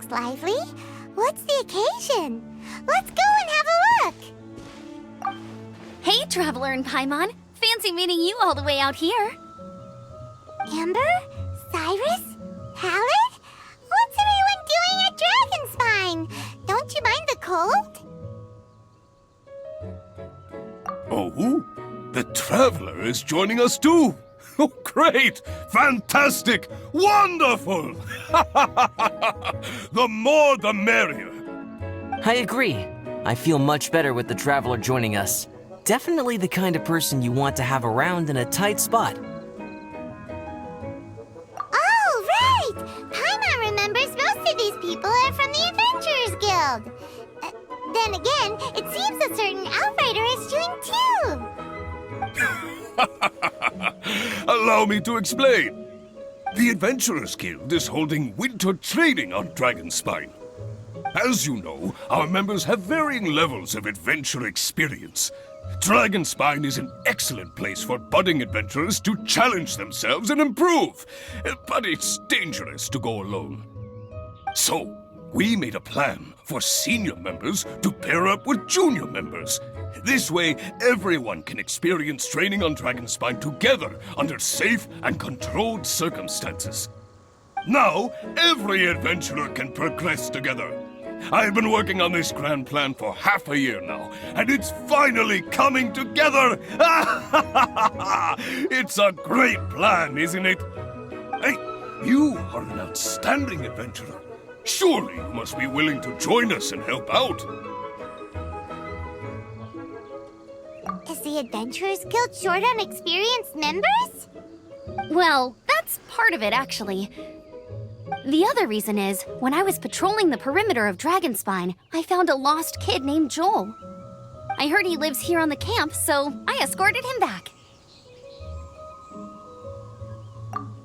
looks lively. What's the occasion? Let's go and have a look! Hey, Traveler and Paimon. Fancy meeting you all the way out here. Amber? Cyrus? Halid? What's everyone doing at Dragonspine? Don't you mind the cold? Oh, the Traveler is joining us too! Oh, great! Fantastic! Wonderful! The more the merrier! I agree. I feel much better with the Traveler joining us. Definitely the kind of person you want to have around in a tight spot. Oh, right! Paimon remembers most of these people are from the Adventurers Guild. Then again, it seems a certain outrider is doing too. Allow me to explain. The Adventurers Guild is holding winter training on Dragonspine. As you know, our members have varying levels of adventure experience. Dragonspine is an excellent place for budding adventurers to challenge themselves and improve, but it's dangerous to go alone. So, we made a plan for senior members to pair up with junior members. This way, everyone can experience training on Dragonspine together under safe and controlled circumstances. Now, every adventurer can progress together. I've been working on this grand plan for half a year now, and it's finally coming together! It's a great plan, isn't it? Hey, you are an outstanding adventurer. Surely you must be willing to join us and help out. Is the Adventurers Guild short on experienced members? Well, that's part of it, actually. The other reason is, when I was patrolling the perimeter of Dragonspine, I found a lost kid named Joel. I heard he lives here on the camp, so I escorted him back.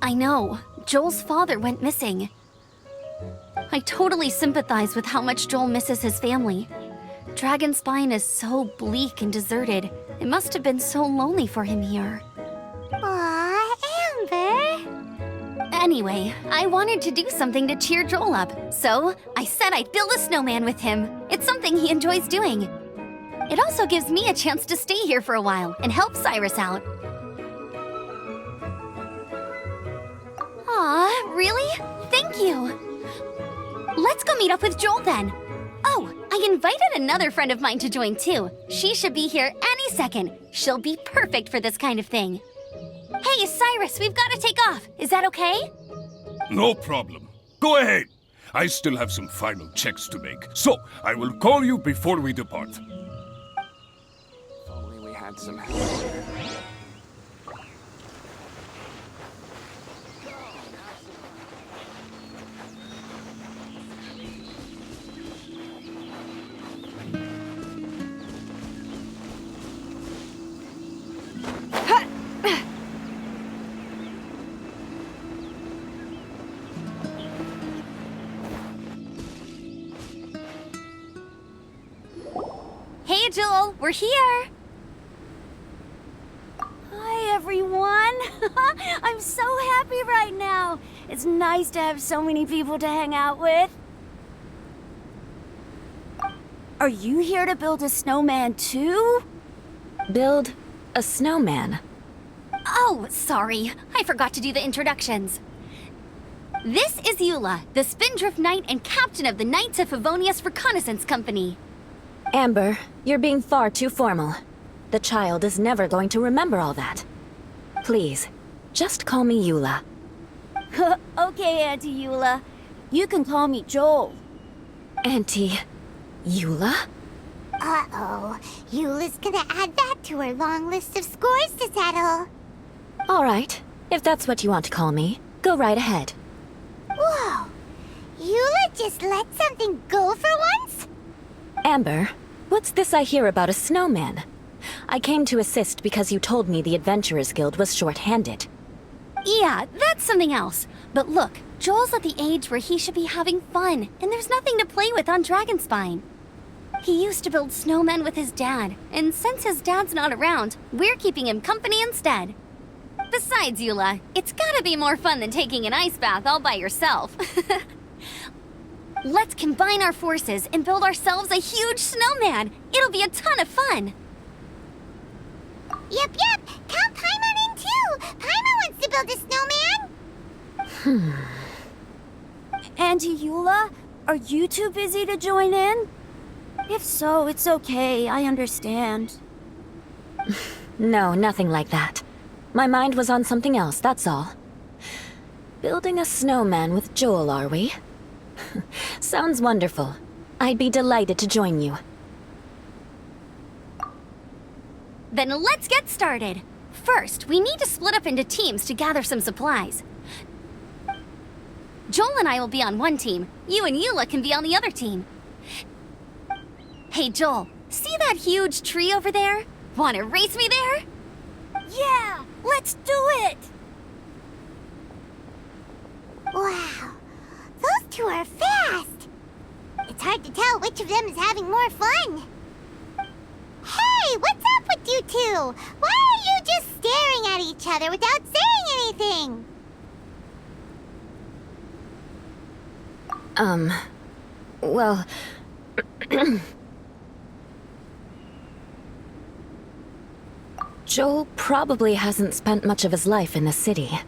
I know, Joel's father went missing. I totally sympathize with how much Joel misses his family. Dragonspine is so bleak and deserted. It must have been so lonely for him here. Aw, Amber! Anyway, I wanted to do something to cheer Joel up, so I said I'd build a snowman with him. It's something he enjoys doing. It also gives me a chance to stay here for a while and help Cyrus out. Aw, really? Thank you. Let's go meet up with Joel then. Oh, I invited another friend of mine to join too. She should be here any second. She'll be perfect for this kind of thing. Hey, Cyrus, we've got to take off. Is that okay? No problem. Go ahead. I still have some final checks to make, so I will call you before we depart. If only we had some help. Hey, Joel, we're here. Hi, everyone. I'm so happy right now. It's nice to have so many people to hang out with. Are you here to build a snowman too? Build a snowman? Oh, sorry. I forgot to do the introductions. This is Eula, the Spindrift Knight and captain of the Knights of Favonius Reconnaissance Company. Amber, you're being far too formal. The child is never going to remember all that. Please, just call me Eula. Okay, Auntie Eula. You can call me Joel. Auntie Eula? Uh-oh. Eula's gonna add that to her long list of scores to settle. All right, if that's what you want to call me, go right ahead. Whoa! Eula just let something go for once? Amber, what's this I hear about a snowman? I came to assist because you told me the Adventurers Guild was short-handed. Yeah, that's something else. But look, Joel's at the age where he should be having fun, and there's nothing to play with on Dragonspine. He used to build snowmen with his dad, and since his dad's not around, we're keeping him company instead. Besides, Eula, it's gotta be more fun than taking an ice bath all by yourself. Let's combine our forces and build ourselves a huge snowman. It'll be a ton of fun. Yep. Count Paimon in too. Paimon wants to build a snowman. Auntie Eula, are you too busy to join in? If so, it's okay. I understand. No, nothing like that. My mind was on something else, that's all. Building a snowman with Joel, are we? Sounds wonderful. I'd be delighted to join you. Then let's get started. First, we need to split up into teams to gather some supplies. Joel and I will be on one team. You and Eula can be on the other team. Hey, Joel, see that huge tree over there? Want to race me there? Yeah, let's do it! Wow, those two are fast. It's hard to tell which of them is having more fun. Hey, what's up with you two? Why are you just staring at each other without saying anything? Well... Joel probably hasn't spent much of his life in the city.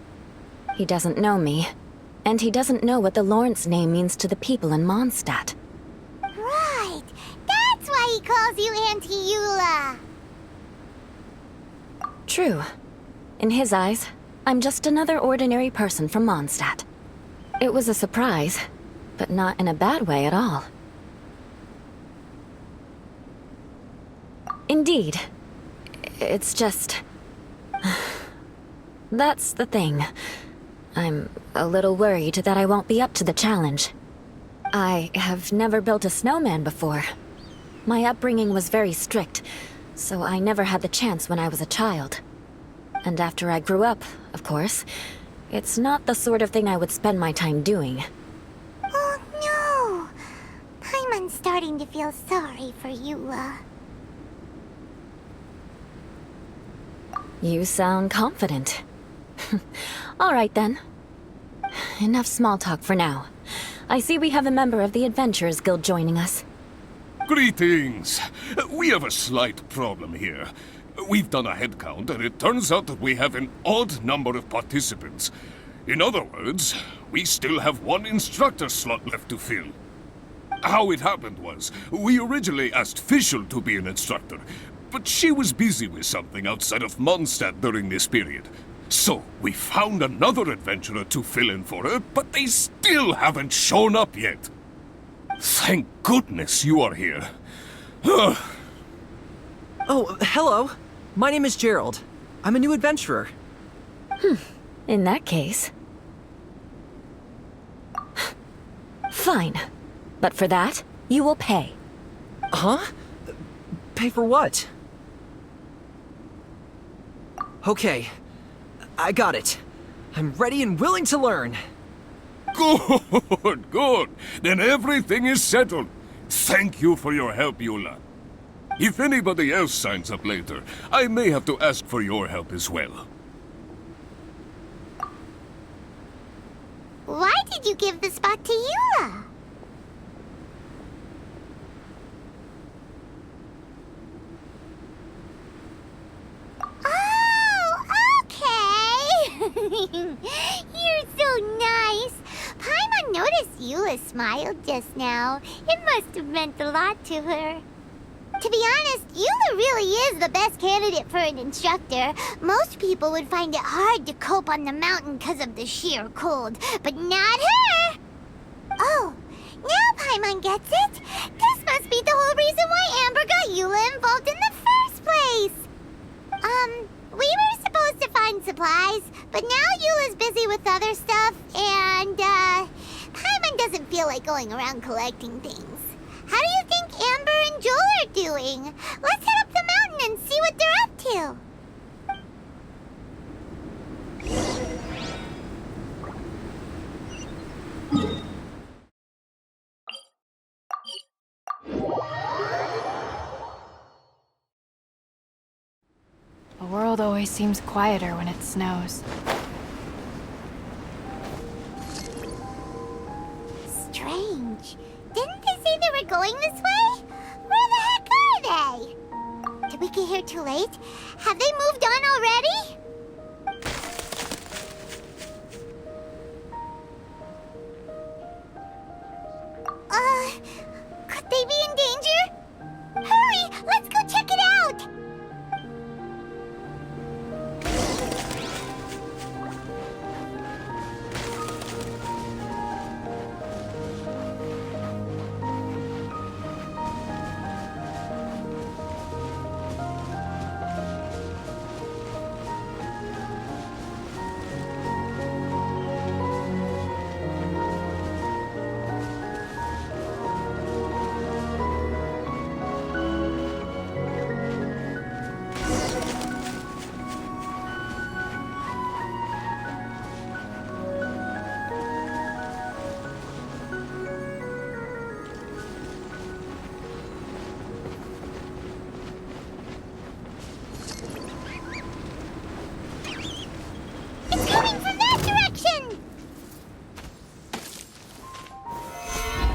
He doesn't know me, and he doesn't know what the Lawrence name means to the people in Mondstadt. Right, that's why he calls you Auntie Eula. True. In his eyes, I'm just another ordinary person from Mondstadt. It was a surprise, but not in a bad way at all. Indeed. It's just... That's the thing. I'm a little worried that I won't be up to the challenge. I have never built a snowman before. My upbringing was very strict, so I never had the chance when I was a child. And after I grew up, of course, it's not the sort of thing I would spend my time doing. Oh no! Paimon's starting to feel sorry for Eula. You sound confident. All right, then. Enough small talk for now. I see we have a member of the Adventurers Guild joining us. Greetings. We have a slight problem here. We've done a head count, and it turns out that we have an odd number of participants. In other words, we still have one instructor slot left to fill. How it happened was, we originally asked Fischl to be an instructor, but she was busy with something outside of Mondstadt during this period. So, we found another adventurer to fill in for her, but they still haven't shown up yet. Thank goodness you are here. Oh, hello. My name is Gerald. I'm a new adventurer. In that case... Fine. But for that, you will pay. Huh? Pay for what? Okay. I got it. I'm ready and willing to learn. Good. Then everything is settled. Thank you for your help, Eula. If anybody else signs up later, I may have to ask for your help as well. Why did you give the spot to Eula? You're so nice. Paimon noticed Eula smiled just now. It must have meant a lot to her. To be honest, Eula really is the best candidate for an instructor. Most people would find it hard to cope on the mountain because of the sheer cold, but not her! Oh, now Paimon gets it. This must be the whole reason why Amber got Eula involved in the first place. We were supposed to find supplies, but now Eula's busy with other stuff, and, Paimon doesn't feel like going around collecting things. How do you think Amber and Joel are doing? Let's head up the mountain and see what they're up to. The world always seems quieter when it snows. Strange. strange. Didn't they say they were going this way? Where the heck are they? Did we get here too late? Have they moved on already? Could they be in danger? Hurry! Let's go check it out!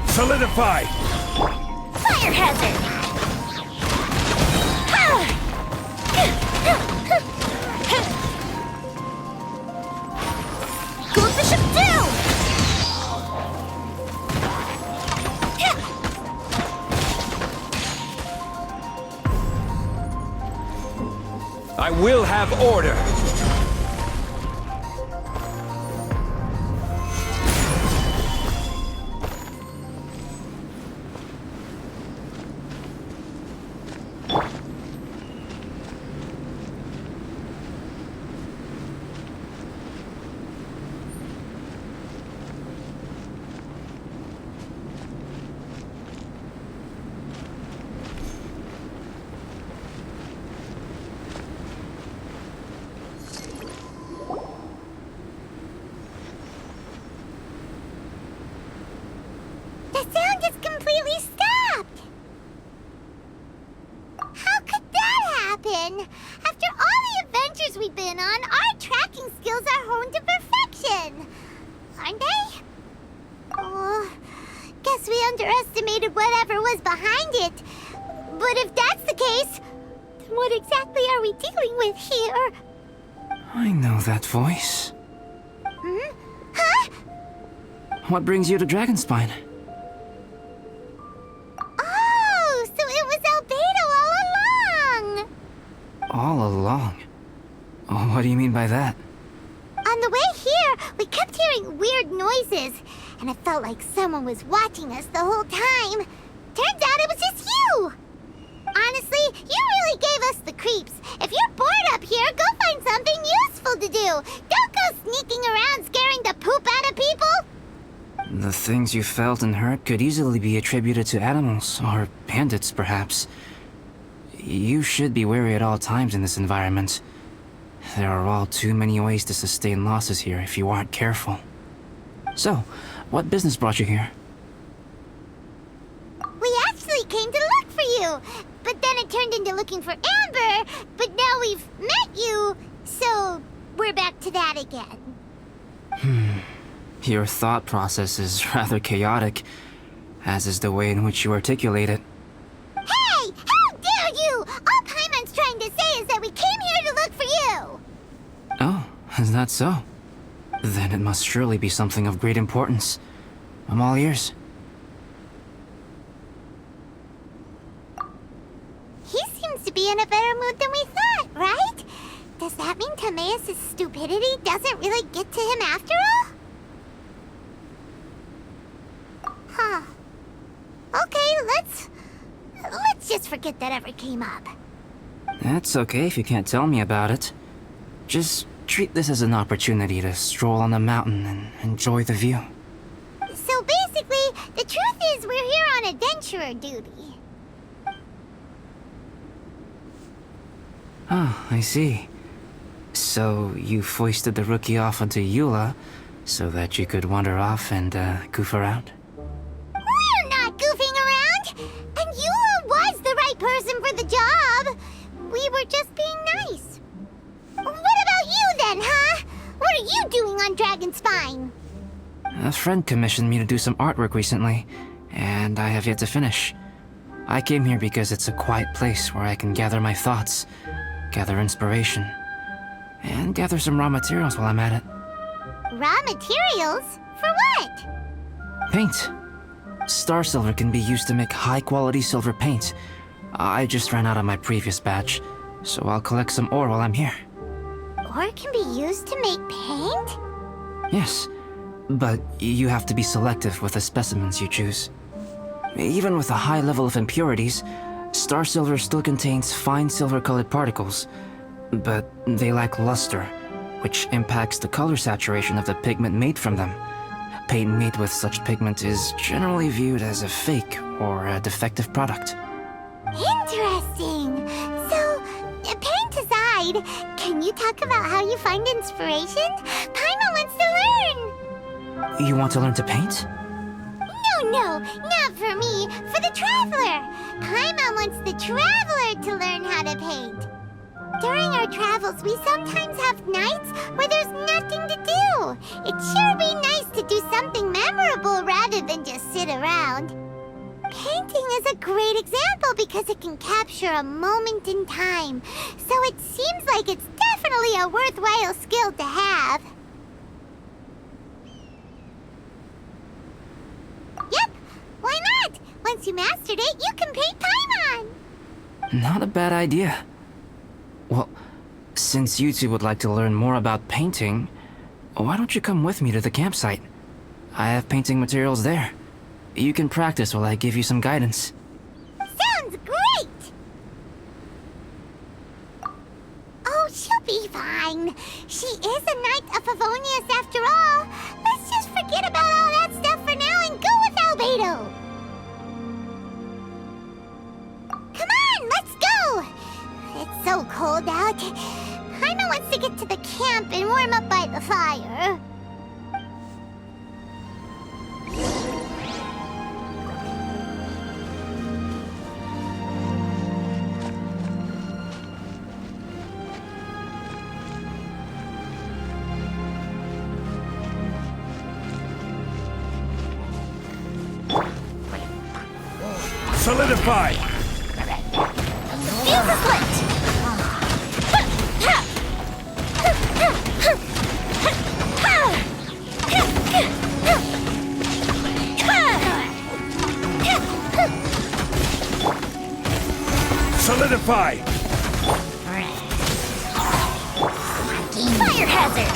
Solidify! Fire hazard! Goes the ship down! I will have order. The sound just completely stopped! How could that happen? After all the adventures we've been on, our tracking skills are honed to perfection! Aren't they? Oh, guess we underestimated whatever was behind it. But if that's the case, then what exactly are we dealing with here? I know that voice. Hmm? Huh? What brings you to Dragonspine? Oh, so it was Albedo all along! All along? Oh, what do you mean by that? On the way here, we kept hearing weird noises, and it felt like someone was watching us the whole time. Turns out it was just you! Honestly, you really gave us the creeps. If you're bored up here, go find something useful to do. Don't go sneaking around scaring the poop out of people! The things you felt and heard could easily be attributed to animals, or bandits, perhaps. You should be wary at all times in this environment. There are all too many ways to sustain losses here if you aren't careful. So, what business brought you here? We actually came to look for you, but then it turned into looking for Amber, but now we've met you, so we're back to that again. Your thought process is rather chaotic, as is the way in which you articulate it. Hey! How dare you! All Paimon's trying to say is that we came here to look for you! Oh, is that so? Then it must surely be something of great importance. I'm all ears. He seems to be in a better mood than we thought, right? Does that mean Timaeus' stupidity doesn't really get to him after all? Huh. Okay, let's just forget that ever came up. That's okay if you can't tell me about it. Just treat this as an opportunity to stroll on the mountain and enjoy the view. So basically, the truth is we're here on adventurer duty. Oh, I see. So you foisted the rookie off onto Eula so that you could wander off and goof around? We're not goofing around! And Eula was the right person for the job! We were just being nice. What about you then, huh? What are you doing on Dragonspine? A friend commissioned me to do some artwork recently. and I have yet to finish. I came here because it's a quiet place where I can gather my thoughts, gather inspiration, and gather some raw materials while I'm at it. Raw materials? For what? Paint. Star silver can be used to make high-quality silver paint. I just ran out of my previous batch, so I'll collect some ore while I'm here. Ore can be used to make paint? Yes, but you have to be selective with the specimens you choose. Even with a high level of impurities, star silver still contains fine silver-colored particles, but they lack luster, which impacts the color saturation of the pigment made from them. Paint made with such pigment is generally viewed as a fake or a defective product. Interesting. So, paint aside, can you talk about how you find inspiration? Paimon wants to learn! You want to learn to paint? No, not for me. For the Traveler. Paimon wants the Traveler to learn how to paint. During our travels, we sometimes have nights where there's nothing to do. It'd sure be nice to do something memorable rather than just sit around. Painting is a great example because it can capture a moment in time. So it seems like it's definitely a worthwhile skill to have. Yep, why not? Once you mastered it, you can paint Paimon! Not a bad idea. Well, since you two would like to learn more about painting, why don't you come with me to the campsite? I have painting materials there. You can practice while I give you some guidance. Sounds great! Oh, she'll be fine. She is a Knight of Favonius after all. Let's just forget about all that stuff for now and go with Albedo. Come on, let's go! It's so cold out. Paimon wants to get to the camp and warm up by the fire. Solidify! Fuse is lit! Solidify! Fire hazard!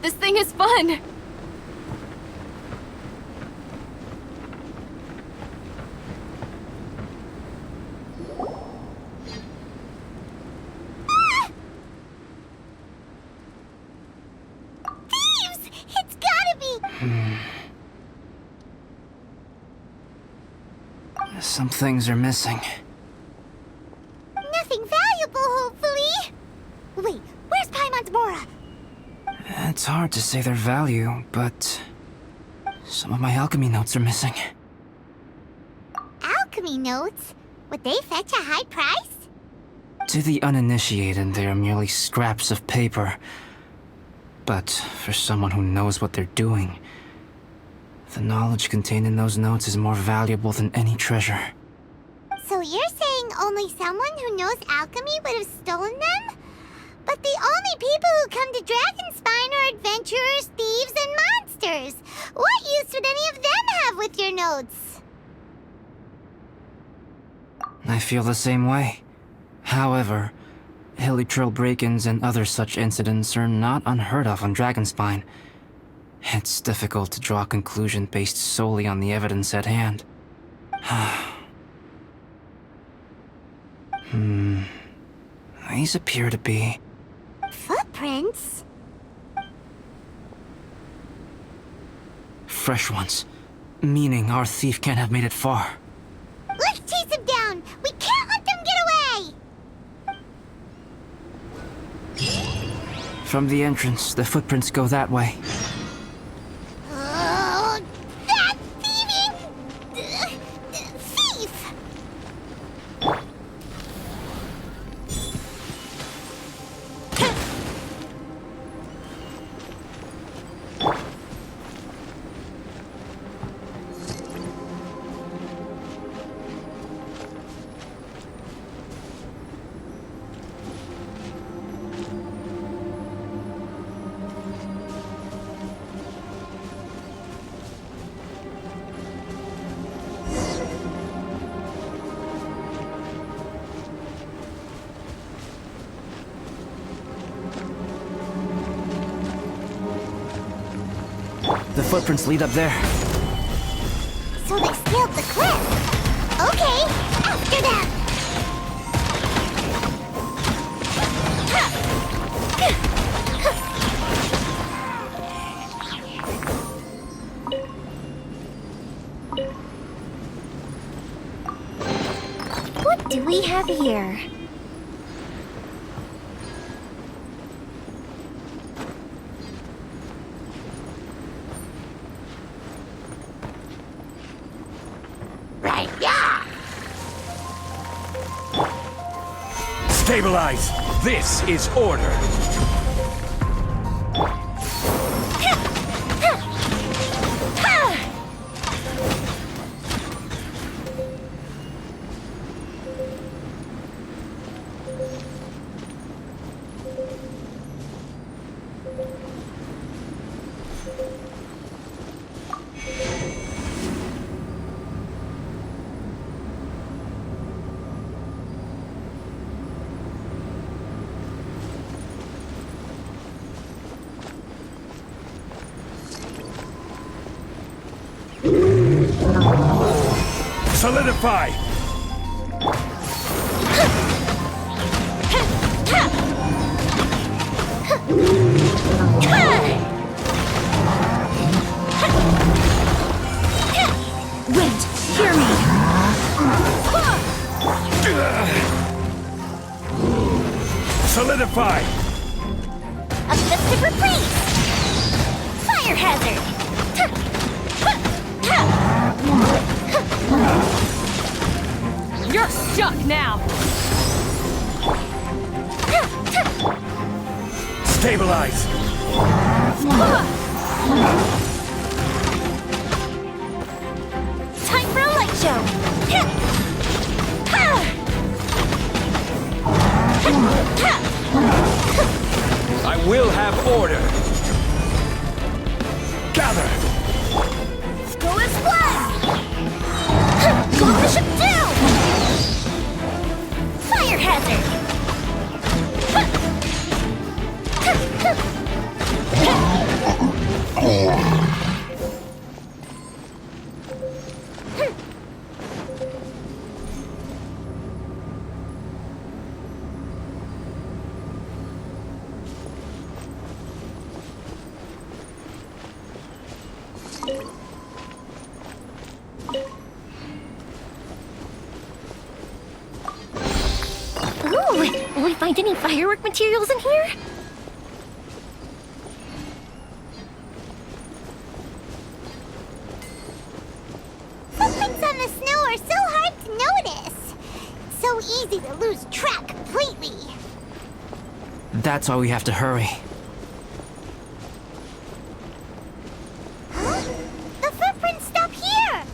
This thing is fun! Thieves! It's gotta be! Some things are missing. Nothing valuable, hopefully! Wait, where's Paimon's Mora? It's hard to say their value, but some of my alchemy notes are missing. Alchemy notes? Would they fetch a high price? To the uninitiated, they are merely scraps of paper. But for someone who knows what they're doing, the knowledge contained in those notes is more valuable than any treasure. So you're saying only someone who knows alchemy would have stolen them? But the only people who come to Dragonspine are adventurers, thieves, and monsters. What use would any of them have with your notes? I feel the same way. However, hilly trail break-ins and other such incidents are not unheard of on Dragonspine. It's difficult to draw a conclusion based solely on the evidence at hand. These appear to be... Footprints? fresh ones. Meaning our thief can't have made it far. Let's chase him down! We can't let them get away! From the entrance, the footprints go that way. Oh, that thieving... thief! The footprints lead up there. So they scaled the cliff. Okay, after them! What do we have here? Right, yeah! Stabilize! This is order! Solidify! Wait, hear me! Solidify! A festive reprise! Fire hazard! You're stuck now! Stabilize! Time for a light show! I will have order! Gather! Go as one! Blow the ship down! Fire hazard! Ooh, will we find any firework materials in here? Footprints on the snow are so hard to notice. So easy to lose track completely. That's why we have to hurry. Huh? The footprints stop here!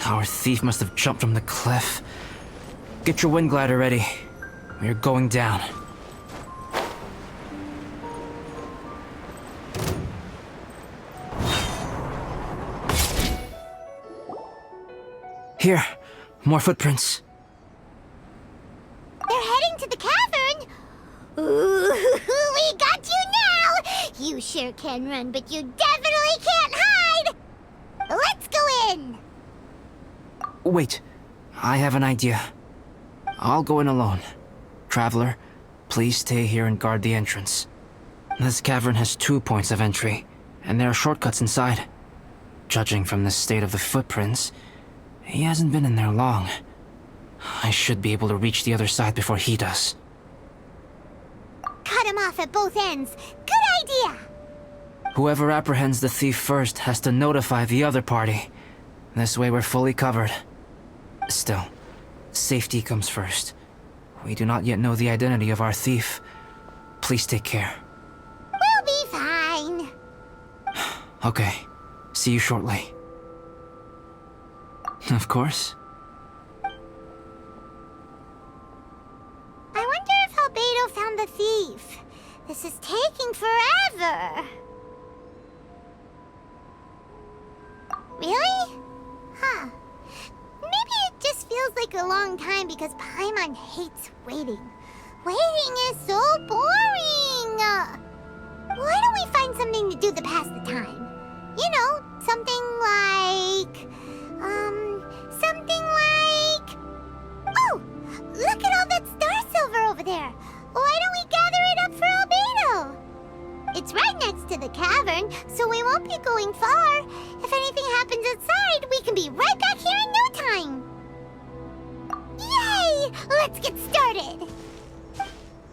Our thief must have jumped from the cliff. Get your wind glider ready. We're going down. Here, more footprints. They're heading to the cavern! Ooh, we got you now! You sure can run, but you definitely can't hide! Let's go in! Wait, I have an idea. I'll go in alone. Traveler, please stay here and guard the entrance. This cavern has 2 points of entry, and there are shortcuts inside. Judging from the state of the footprints, he hasn't been in there long. I should be able to reach the other side before he does. Cut him off at both ends. Good idea! Whoever apprehends the thief first has to notify the other party. This way we're fully covered. Still, safety comes first. We do not yet know the identity of our thief. Please take care. We'll be fine. Okay. See you shortly. Of course. I wonder if Albedo found the thief. This is taking forever. Really? Huh. Maybe it just feels like a long time because Paimon hates waiting. Waiting is so boring. Why don't we find something to do to pass the time? You know, something like... Oh! Look at all that star silver over there! Why don't we gather it up for Albedo? It's right next to the cavern, so we won't be going far. If anything happens outside, we can be right back here in no time. Yay! Let's get started!